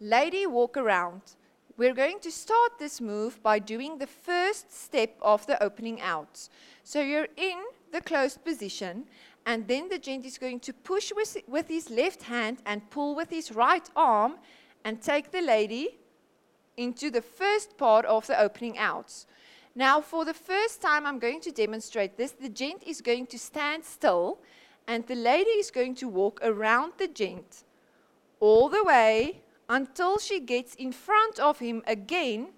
Lady walk around. We're going to start this move by doing the first step of the opening out. So you're in the closed position, and then the gent is going to push with his left hand and pull with his right arm and take the lady into the first part of the opening out. Now, for the first time, I'm going to demonstrate this. The gent is going to stand still, and the lady is going to walk around the gent all the way until she gets in front of him again,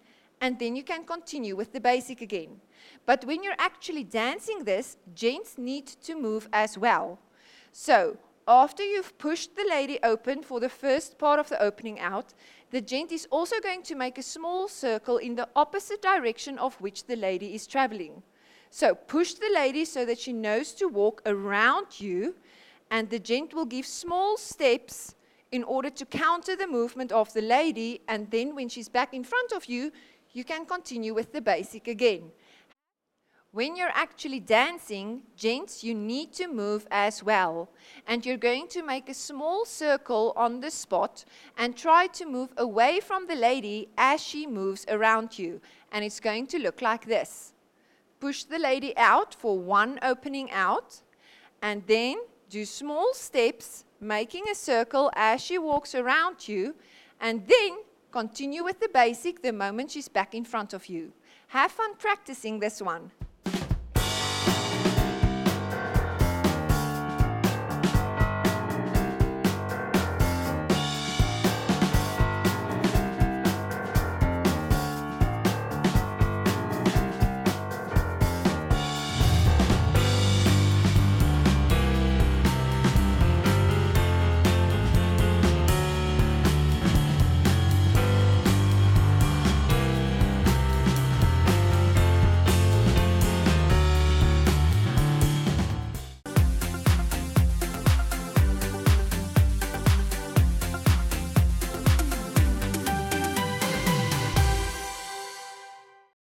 and then you can continue with the basic again. But when you're actually dancing this, gents need to move as well. So, after you've pushed the lady open for the first part of the opening out, the gent is also going to make a small circle in the opposite direction of which the lady is traveling. So, push the lady so that she knows to walk around you, and the gent will give small steps in order to counter the movement of the lady, and then when she's back in front of you, you can continue with the basic again. When you're actually dancing, gents, you need to move as well. And you're going to make a small circle on the spot and try to move away from the lady as she moves around you. And it's going to look like this. Push the lady out for one opening out, and then do small steps, making a circle as she walks around you, and then continue with the basic the moment she's back in front of you. Have fun practicing this one.